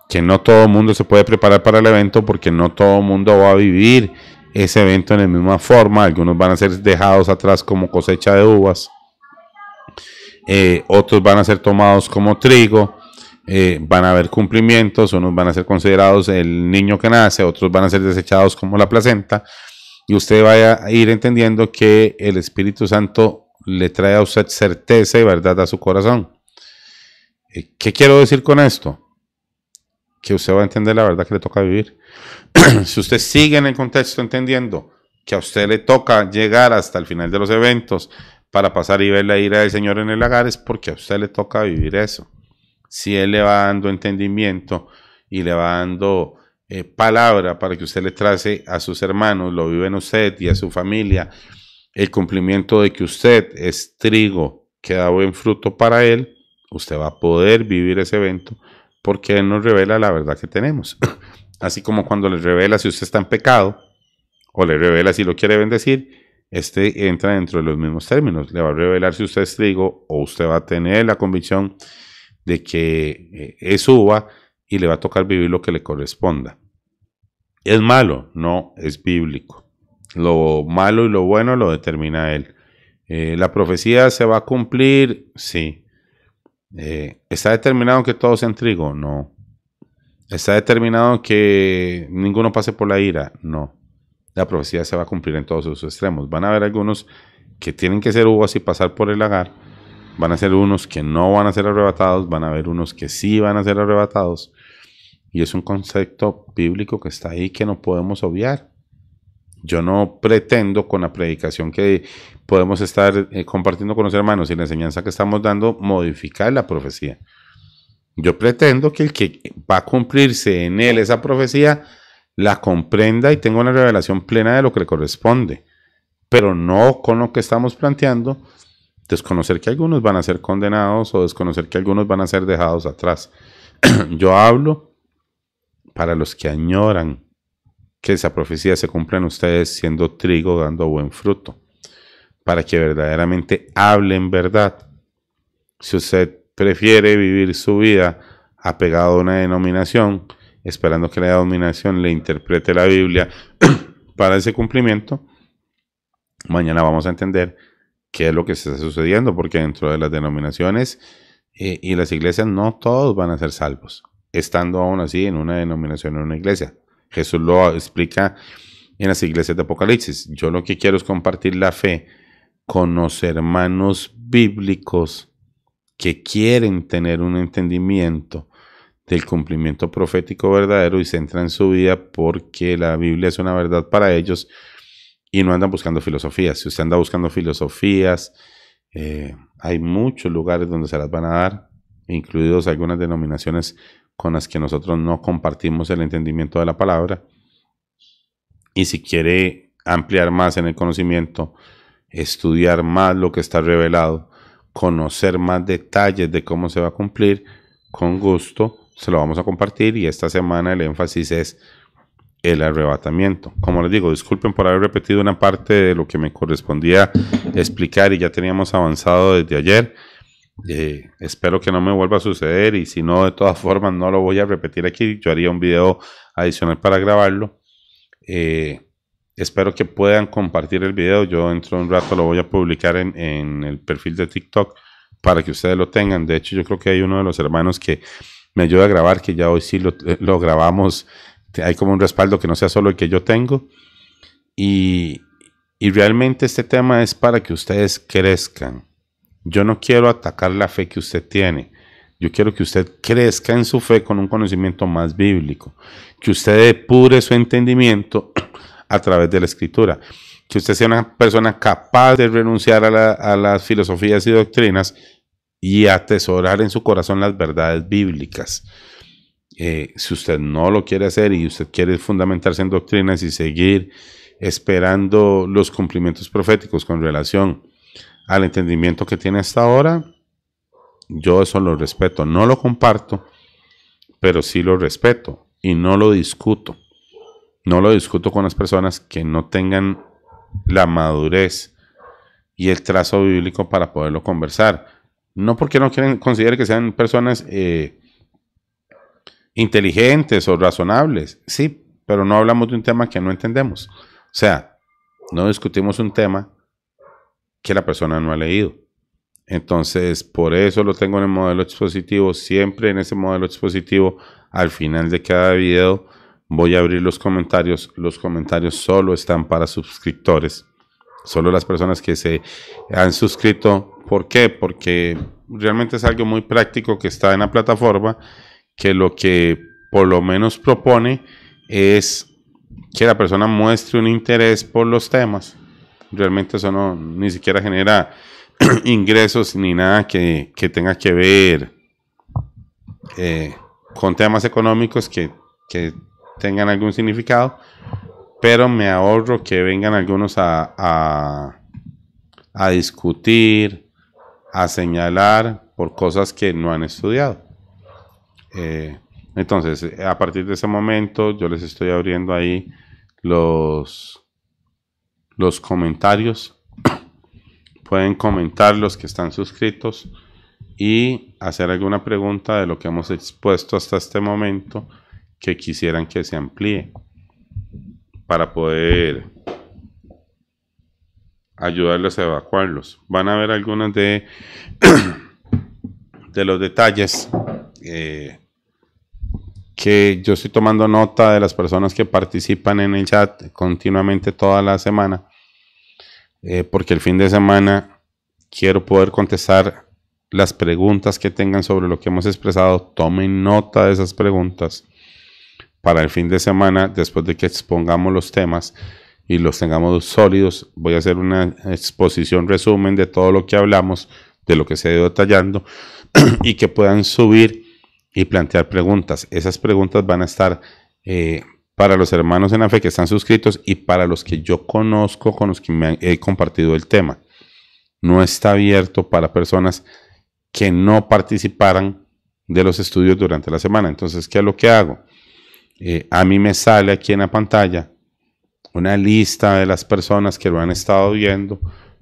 que no todo el mundo se puede preparar para el evento porque no todo el mundo va a vivir ese evento en la misma forma. Algunos van a ser dejados atrás como cosecha de uvas, otros van a ser tomados como trigo, van a haber cumplimientos, unos van a ser considerados el niño que nace, otros van a ser desechados como la placenta, y usted vaya a ir entendiendo que el Espíritu Santo le trae a usted certeza y verdad a su corazón. ¿Qué quiero decir con esto? Que usted va a entender la verdad que le toca vivir. Si usted sigue en el contexto entendiendo que a usted le toca llegar hasta el final de los eventos para pasar y ver la ira del Señor en el lagar, es porque a usted le toca vivir eso. Si Él le va dando entendimiento y le va dando palabra para que usted le trace a sus hermanos, lo vive en usted y a su familia, el cumplimiento de que usted es trigo que da buen fruto para Él, usted va a poder vivir ese evento porque Él nos revela la verdad que tenemos. Así como cuando le revela si usted está en pecado o le revela si lo quiere bendecir, este entra dentro de los mismos términos. Le va a revelar si usted es trigo o usted va a tener la convicción de que es uva y le va a tocar vivir lo que le corresponda. ¿Es malo? No, es bíblico. Lo malo y lo bueno lo determina Él. ¿La profecía se va a cumplir? Sí. ¿Está determinado que todos sean trigo? No. ¿Está determinado que ninguno pase por la ira? No. La profecía se va a cumplir en todos sus extremos. Van a haber algunos que tienen que ser uvas y pasar por el lagar. Van a ser unos que no van a ser arrebatados. Van a haber unos que sí van a ser arrebatados. Y es un concepto bíblico que está ahí que no podemos obviar. Yo no pretendo con la predicación que podemos estar compartiendo con los hermanos y la enseñanza que estamos dando modificar la profecía. Yo pretendo que el que va a cumplirse en él esa profecía la comprenda y tenga una revelación plena de lo que le corresponde, pero no con lo que estamos planteando, desconocer que algunos van a ser condenados o desconocer que algunos van a ser dejados atrás. Yo hablo para los que añoran que esa profecía se cumpla en ustedes siendo trigo dando buen fruto, para que verdaderamente hablen verdad. Si usted prefiere vivir su vida apegado a una denominación, esperando que la denominación le interprete la Biblia para ese cumplimiento, mañana vamos a entender qué es lo que está sucediendo, porque dentro de las denominaciones y las iglesias no todos van a ser salvos, estando aún así en una denominación o en una iglesia. Jesús lo explica en las iglesias de Apocalipsis. Yo lo que quiero es compartir la fe con los hermanos bíblicos que quieren tener un entendimiento del cumplimiento profético verdadero y centran su vida porque la Biblia es una verdad para ellos y no andan buscando filosofías. Si usted anda buscando filosofías, hay muchos lugares donde se las van a dar, incluidos algunas denominaciones con las que nosotros no compartimos el entendimiento de la palabra. Y si quiere ampliar más en el conocimiento, estudiar más lo que está revelado, conocer más detalles de cómo se va a cumplir, con gusto se lo vamos a compartir. Y esta semana el énfasis es el arrebatamiento. Como les digo, disculpen por haber repetido una parte de lo que me correspondía explicar y ya teníamos avanzado desde ayer. Espero que no me vuelva a suceder y si no, de todas formas no lo voy a repetir aquí. Yo haría un video adicional para grabarlo. Espero que puedan compartir el video. Yo dentro de un rato lo voy a publicar en el perfil de TikTok para que ustedes lo tengan. De hecho, yo creo que hay uno de los hermanos que me ayuda a grabar, que ya hoy sí lo grabamos. Hay como un respaldo que no sea solo el que yo tengo. Y realmente este tema es para que ustedes crezcan. Yo no quiero atacar la fe que usted tiene. Yo quiero que usted crezca en su fe con un conocimiento más bíblico. Que usted depure su entendimiento a través de la Escritura. Que usted sea una persona capaz de renunciar a las filosofías y doctrinas y atesorar en su corazón las verdades bíblicas. Si usted no lo quiere hacer y usted quiere fundamentarse en doctrinas y seguir esperando los cumplimientos proféticos con relación al entendimiento que tiene hasta ahora, yo eso lo respeto. No lo comparto, pero sí lo respeto y no lo discuto. No lo discuto con las personas que no tengan la madurez y el trazo bíblico para poderlo conversar. No porque no considere que sean personas inteligentes o razonables, sí, pero no hablamos de un tema que no entendemos. O sea, no discutimos un tema que la persona no ha leído. Entonces, por eso lo tengo en el modelo expositivo. Siempre en ese modelo expositivo, al final de cada video, voy a abrir los comentarios. Los comentarios solo están para suscriptores. Solo las personas que se han suscrito. ¿Por qué? Porque realmente es algo muy práctico que está en la plataforma, que lo que por lo menos propone es que la persona muestre un interés por los temas. Realmente eso no, ni siquiera genera ingresos ni nada que tenga que ver con temas económicos que tengan algún significado, pero me ahorro que vengan algunos a discutir, a señalar por cosas que no han estudiado. Entonces, a partir de ese momento, yo les estoy abriendo ahí los comentarios. Pueden comentar los que están suscritos y hacer alguna pregunta de lo que hemos expuesto hasta este momento que quisieran que se amplíe para poder ayudarles a evacuarlos. Van a ver algunos de los detalles que yo estoy tomando nota de las personas que participan en el chat continuamente toda la semana. Porque el fin de semana quiero poder contestar las preguntas que tengan sobre lo que hemos expresado. Tomen nota de esas preguntas para el fin de semana, después de que expongamos los temas y los tengamos sólidos. Voy a hacer una exposición, resumen de todo lo que hablamos, de lo que se ha ido detallando, y que puedan subir y plantear preguntas. Esas preguntas van a estar para los hermanos en la fe que están suscritos y para los que yo conozco, con los que he compartido el tema. No está abierto para personas que no participaran de los estudios durante la semana. Entonces, ¿qué es lo que hago? A mí me sale aquí en la pantalla una lista de las personas que lo han estado viendo.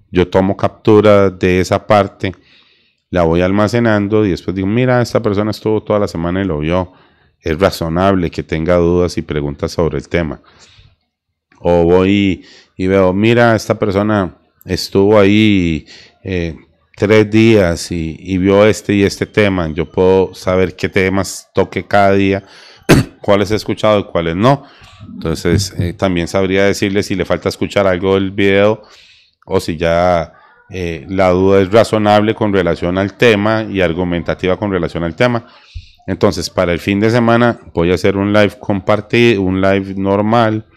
Yo tomo captura de esa parte, la voy almacenando y después digo, mira, esta persona estuvo toda la semana y lo vio. Es razonable que tenga dudas y preguntas sobre el tema. O voy y veo, mira, esta persona estuvo ahí 3 días y vio este y este tema. Yo puedo saber qué temas toque cada día, cuáles he escuchado y cuáles no. Entonces, también sabría decirle si le falta escuchar algo del video o si ya la duda es razonable con relación al tema y argumentativa con relación al tema. Entonces, para el fin de semana voy a hacer un live compartido, un live normal,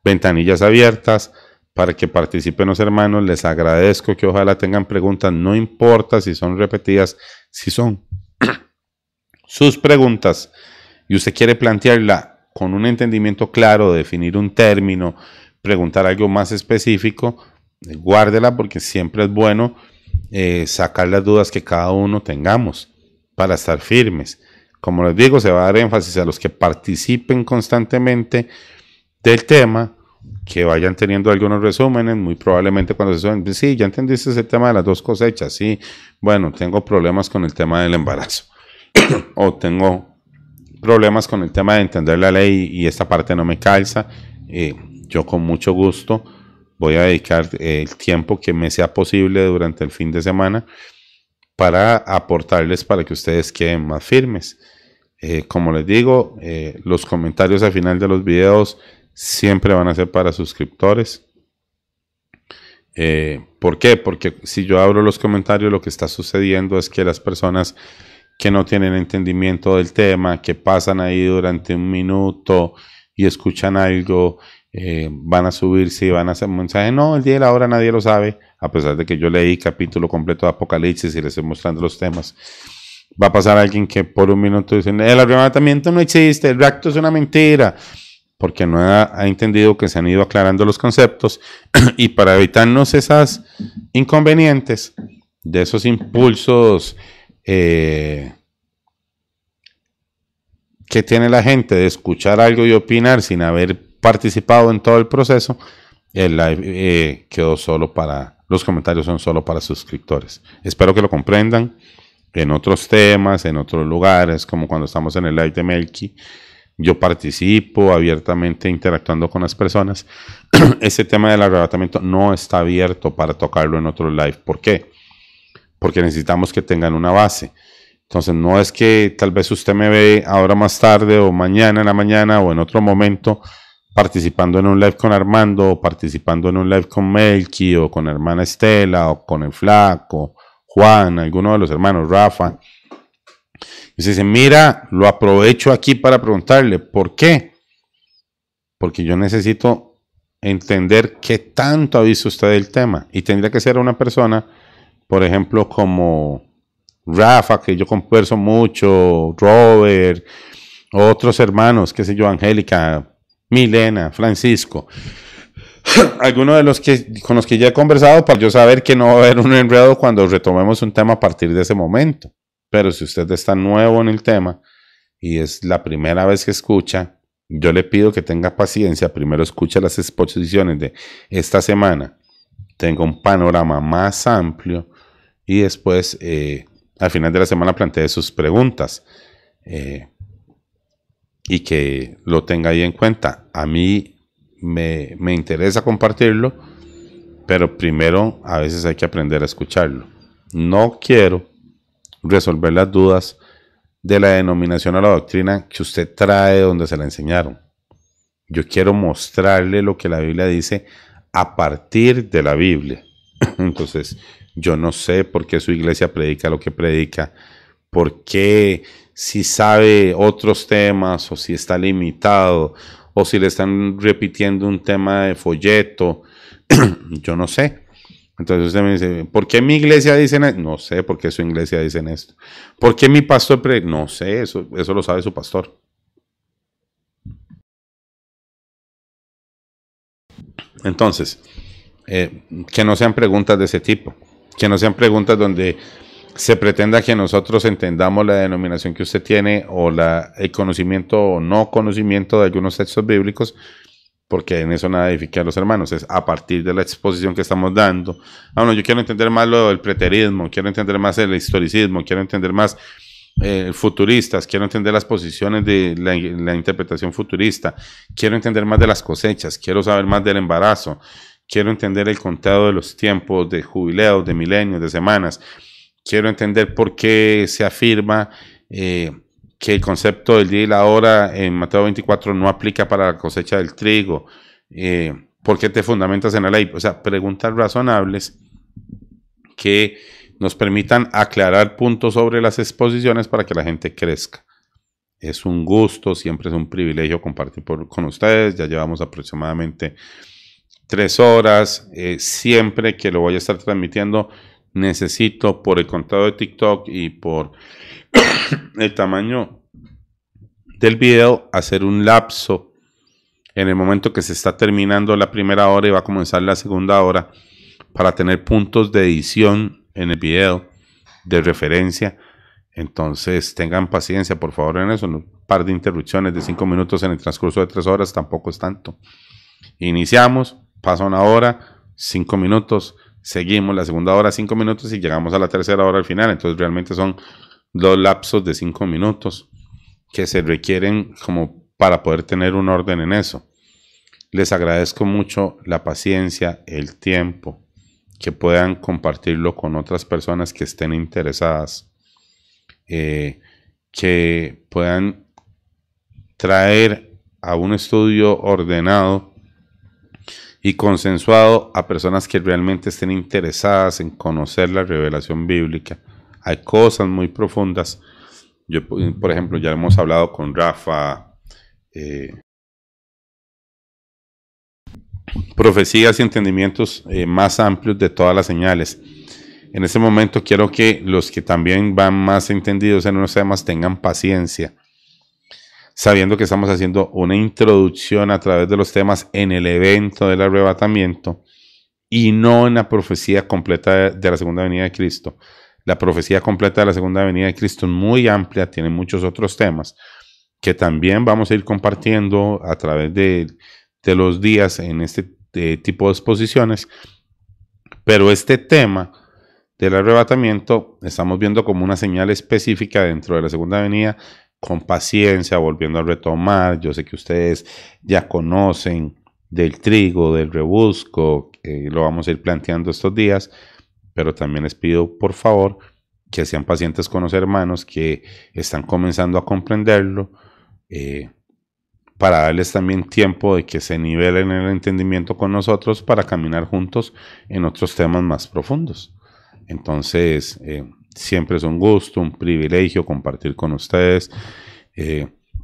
ventanillas abiertas, para que participen los hermanos. Les agradezco que ojalá tengan preguntas, no importa si son repetidas, si son sus preguntas y usted quiere plantearla con un entendimiento claro, definir un término, preguntar algo más específico, guárdela, porque siempre es bueno sacar las dudas que cada uno tengamos para estar firmes. Como les digo, se va a dar énfasis a los que participen constantemente del tema, que vayan teniendo algunos resúmenes. Muy probablemente cuando se suben, sí, ya entendiste ese tema de las 2 cosechas, sí, bueno, tengo problemas con el tema del embarazo, o tengo problemas con el tema de entender la ley y esta parte no me calza. Yo con mucho gusto voy a dedicar el tiempo que me sea posible durante el fin de semana para aportarles para que ustedes queden más firmes. Como les digo, los comentarios al final de los videos siempre van a ser para suscriptores. ¿Por qué? Porque si yo abro los comentarios, lo que está sucediendo es que las personas que no tienen entendimiento del tema, que pasan ahí durante un minuto y escuchan algo, van a subirse y van a hacer un mensaje. No, el día y la hora nadie lo sabe, a pesar de que yo leí capítulo completo de Apocalipsis y les estoy mostrando los temas. Va a pasar alguien que por un minuto dice, el arrebatamiento no existe, el rapto es una mentira, porque no ha entendido que se han ido aclarando los conceptos. Y para evitarnos esas inconvenientes, de esos impulsos que tiene la gente de escuchar algo y opinar sin haber participado en todo el proceso, el live quedó solo para, los comentarios son solo para suscriptores. Espero que lo comprendan. en otros temas, en otros lugares, como cuando estamos en el live de Melqui. Yo participo abiertamente interactuando con las personas. Ese tema del arrebatamiento no está abierto para tocarlo en otro live. ¿Por qué? Porque necesitamos que tengan una base. Entonces no es que tal vez usted me ve ahora más tarde o mañana en la mañana o en otro momento participando en un live con Armando o participando en un live con Melqui o con hermana Estela o con el Flaco, Juan, alguno de los hermanos, Rafa. Y se dice, mira, lo aprovecho aquí para preguntarle, ¿por qué? Porque yo necesito entender qué tanto ha visto usted del tema. Y tendría que ser una persona, por ejemplo, como Rafa, que yo converso mucho, Robert, otros hermanos, qué sé yo, Angélica, Milena, Francisco. Algunos de los que con los que ya he conversado para yo saber que no va a haber un enredo cuando retomemos un tema a partir de ese momento. Pero si usted está nuevo en el tema y es la primera vez que escucha, yo le pido que tenga paciencia. Primero escuche las exposiciones de esta semana, tenga un panorama más amplio y después al final de la semana plantee sus preguntas y que lo tenga ahí en cuenta. A mí me interesa compartirlo, pero primero a veces hay que aprender a escucharlo. No quiero resolver las dudas de la denominación o la doctrina que usted trae donde se la enseñaron. Yo quiero mostrarle lo que la Biblia dice a partir de la Biblia. Entonces, yo no sé por qué su iglesia predica lo que predica, por qué si sabe otros temas o si está limitado o si le están repitiendo un tema de folleto. Yo no sé. Entonces usted me dice, ¿por qué mi iglesia dice esto? No sé por qué su iglesia dice esto. ¿Por qué mi pastor predica? No sé, eso lo sabe su pastor. Entonces, que no sean preguntas de ese tipo. Que no sean preguntas donde se pretenda que nosotros entendamos la denominación que usted tiene o el conocimiento o no conocimiento de algunos textos bíblicos, porque en eso nada edifica a los hermanos. Es a partir de la exposición que estamos dando. Bueno, yo quiero entender más lo del preterismo, quiero entender más el historicismo, quiero entender más futuristas, quiero entender las posiciones de la interpretación futurista, quiero entender más de las cosechas, quiero saber más del embarazo, quiero entender el conteo de los tiempos, de jubileos, de milenios, de semanas. Quiero entender por qué se afirma que el concepto del día y la hora en Mateo 24 no aplica para la cosecha del trigo. ¿Por qué te fundamentas en la ley? O sea, preguntas razonables que nos permitan aclarar puntos sobre las exposiciones para que la gente crezca. Es un gusto, siempre es un privilegio compartir con ustedes. Ya llevamos aproximadamente 3 horas. Siempre que lo voy a estar transmitiendo, necesito, por el contado de TikTok y por el tamaño del video, hacer un lapso en el momento que se está terminando la primera hora y va a comenzar la segunda hora, para tener puntos de edición en el video de referencia. Entonces tengan paciencia por favor en eso. Un par de interrupciones de 5 minutos en el transcurso de 3 horas tampoco es tanto. Iniciamos, pasa una hora, 5 minutos, seguimos la segunda hora 5 minutos y llegamos a la tercera hora al final. Entonces realmente son 2 lapsos de 5 minutos que se requieren como para poder tener un orden en eso. Les agradezco mucho la paciencia, el tiempo, que puedan compartirlo con otras personas que estén interesadas, que puedan traer a un estudio ordenado y consensuado a personas que realmente estén interesadas en conocer la revelación bíblica. Hay cosas muy profundas. Yo, por ejemplo, ya hemos hablado con Rafa, profecías y entendimientos más amplios de todas las señales. En este momento quiero que los que también van más entendidos en unos temas tengan paciencia, sabiendo que estamos haciendo una introducción a través de los temas en el evento del arrebatamiento y no en la profecía completa de la segunda venida de Cristo. La profecía completa de la segunda venida de Cristo es muy amplia, tiene muchos otros temas que también vamos a ir compartiendo a través de los días en este tipo de exposiciones, pero este tema del arrebatamiento, estamos viendo como una señal específica dentro de la segunda venida, con paciencia, volviendo a retomar. Yo sé que ustedes ya conocen del trigo, del rebusco, lo vamos a ir planteando estos días, pero también les pido por favor que sean pacientes con los hermanos que están comenzando a comprenderlo, para darles también tiempo de que se nivelen el entendimiento con nosotros para caminar juntos en otros temas más profundos. Entonces, siempre es un gusto, un privilegio compartir con ustedes.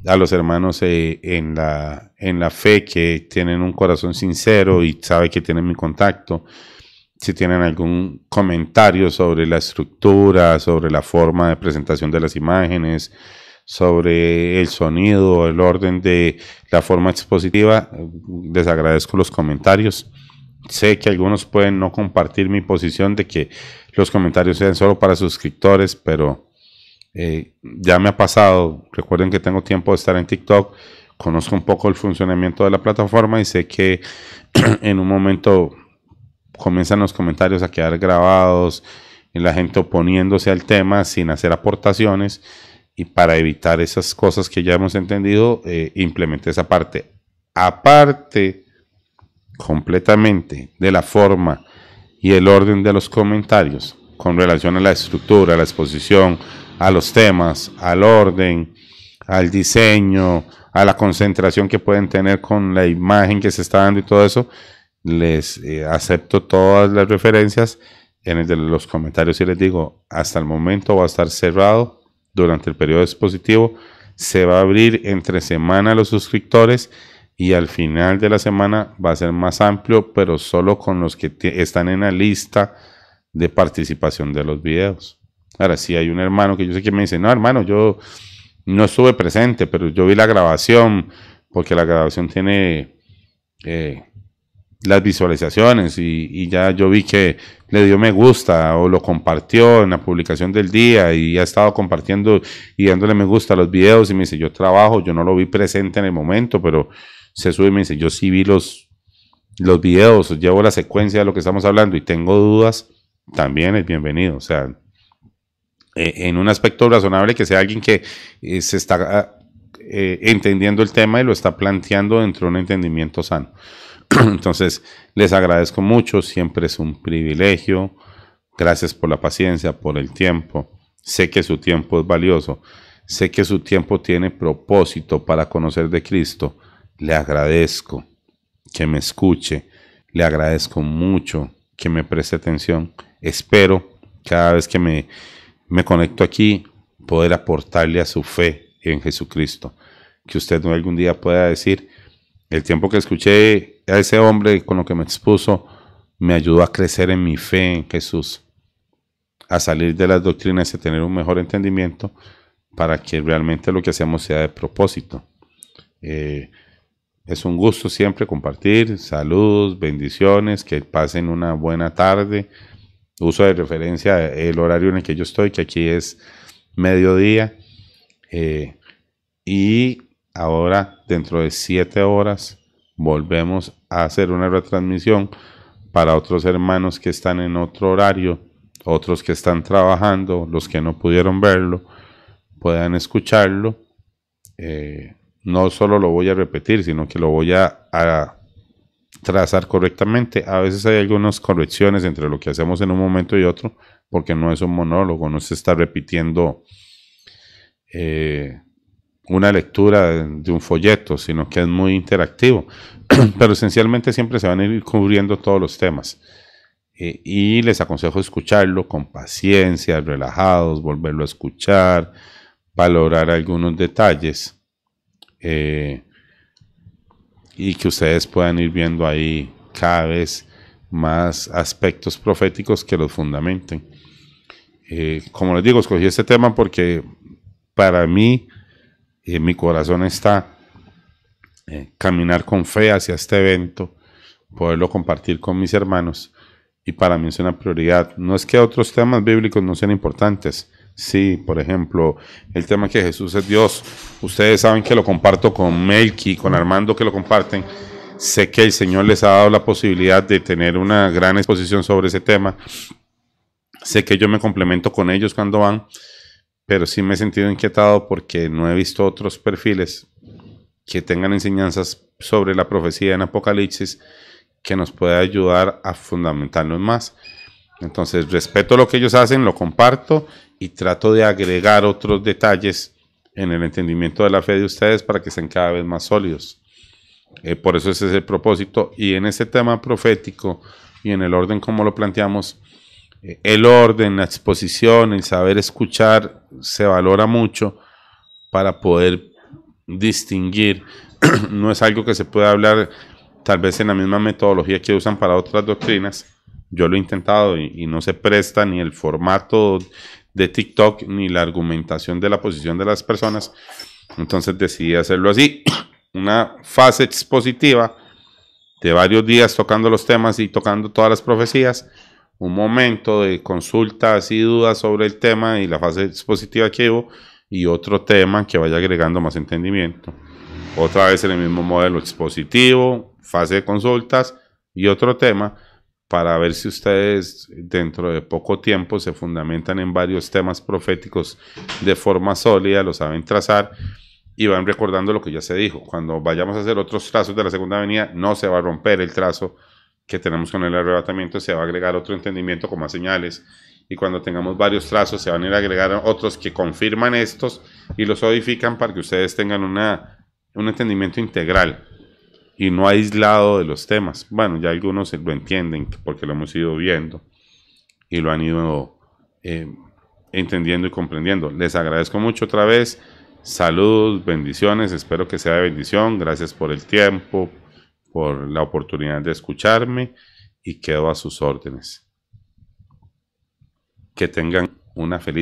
A los hermanos en la fe que tienen un corazón sincero y saben que tienen mi contacto, si tienen algún comentario sobre la estructura, sobre la forma de presentación de las imágenes, sobre el sonido, el orden de la forma expositiva, les agradezco los comentarios. Sé que algunos pueden no compartir mi posición de que los comentarios sean solo para suscriptores, pero ya me ha pasado. Recuerden que tengo tiempo de estar en TikTok, conozco un poco el funcionamiento de la plataforma y sé que en un momento comienzan los comentarios a quedar grabados, en la gente oponiéndose al tema sin hacer aportaciones, y para evitar esas cosas que ya hemos entendido, implementé esa parte. Aparte completamente de la forma y el orden de los comentarios con relación a la estructura, a la exposición, a los temas, al orden, al diseño, a la concentración que pueden tener con la imagen que se está dando y todo eso, les acepto todas las referencias en el de los comentarios y les digo, hasta el momento va a estar cerrado durante el periodo expositivo, se va a abrir entre semana a los suscriptores y al final de la semana va a ser más amplio, pero solo con los que están en la lista de participación de los videos. Ahora, si hay un hermano que yo sé que me dice, no hermano, yo no estuve presente, pero yo vi la grabación, porque la grabación tiene las visualizaciones y ya yo vi que le dio me gusta o lo compartió en la publicación del día y ha estado compartiendo y dándole me gusta a los videos y me dice, yo trabajo, yo no lo vi presente en el momento, pero se sube y me dice, yo sí vi los videos, llevo la secuencia de lo que estamos hablando y tengo dudas, también es bienvenido. O sea, en un aspecto razonable, que sea alguien que se está entendiendo el tema y lo está planteando dentro de un entendimiento sano. Entonces, les agradezco mucho, siempre es un privilegio. Gracias por la paciencia, por el tiempo. Sé que su tiempo es valioso. Sé que su tiempo tiene propósito para conocer de Cristo. Le agradezco que me escuche. Le agradezco mucho que me preste atención. Espero cada vez que me conecto aquí poder aportarle a su fe en Jesucristo. Que usted no algún día pueda decir, el tiempo que escuché a ese hombre con lo que me expuso me ayudó a crecer en mi fe en Jesús, a salir de las doctrinas y a tener un mejor entendimiento para que realmente lo que hacemos sea de propósito. Es un gusto siempre compartir. Saludos, bendiciones, que pasen una buena tarde. Uso de referencia el horario en el que yo estoy, que aquí es mediodía. Y ahora, dentro de 7 horas, volvemos a hacer una retransmisión para otros hermanos que están en otro horario, otros que están trabajando, los que no pudieron verlo, puedan escucharlo. No solo lo voy a repetir, sino que lo voy a trazar correctamente. A veces hay algunas correcciones entre lo que hacemos en un momento y otro, porque no es un monólogo, no se está repitiendo una lectura de un folleto, sino que es muy interactivo. Pero esencialmente siempre se van a ir cubriendo todos los temas. Y les aconsejo escucharlo con paciencia, relajados, volverlo a escuchar, valorar algunos detalles, y que ustedes puedan ir viendo ahí cada vez más aspectos proféticos que los fundamenten. Como les digo, escogí este tema porque para mí, mi corazón está caminar con fe hacia este evento, poderlo compartir con mis hermanos, y para mí es una prioridad. No es que otros temas bíblicos no sean importantes. Sí, por ejemplo, el tema que Jesús es Dios, ustedes saben que lo comparto con Melky, con Armando, que lo comparten. Sé que el Señor les ha dado la posibilidad de tener una gran exposición sobre ese tema, Sé que yo me complemento con ellos cuando van, pero sí me he sentido inquietado porque no he visto otros perfiles que tengan enseñanzas sobre la profecía en Apocalipsis que nos pueda ayudar a fundamentarnos más. Entonces respeto lo que ellos hacen, lo comparto y trato de agregar otros detalles en el entendimiento de la fe de ustedes para que sean cada vez más sólidos. Por eso ese es el propósito. Y en ese tema profético y en el orden como lo planteamos, el orden, la exposición, el saber escuchar se valora mucho para poder distinguir. No es algo que se pueda hablar tal vez en la misma metodología que usan para otras doctrinas. Yo lo he intentado y no se presta ni el formato de TikTok ni la argumentación de la posición de las personas. Entonces decidí hacerlo así. Una fase expositiva de varios días tocando los temas y tocando todas las profecías. Un momento de consultas y dudas sobre el tema y la fase expositiva que hubo. Y otro tema que vaya agregando más entendimiento. Otra vez en el mismo modelo expositivo, fase de consultas y otro tema para ver si ustedes dentro de poco tiempo se fundamentan en varios temas proféticos de forma sólida, lo saben trazar y van recordando lo que ya se dijo. Cuando vayamos a hacer otros trazos de la segunda venida, no se va a romper el trazo que tenemos con el arrebatamiento, se va a agregar otro entendimiento con más señales. Y cuando tengamos varios trazos, se van a ir a agregar otros que confirman estos y los codifican para que ustedes tengan un entendimiento integral y no aislado de los temas. Bueno, ya algunos lo entienden porque lo hemos ido viendo y lo han ido entendiendo y comprendiendo. Les agradezco mucho otra vez. Saludos, bendiciones. Espero que sea de bendición. Gracias por el tiempo, por la oportunidad de escucharme y quedo a sus órdenes. Que tengan una feliz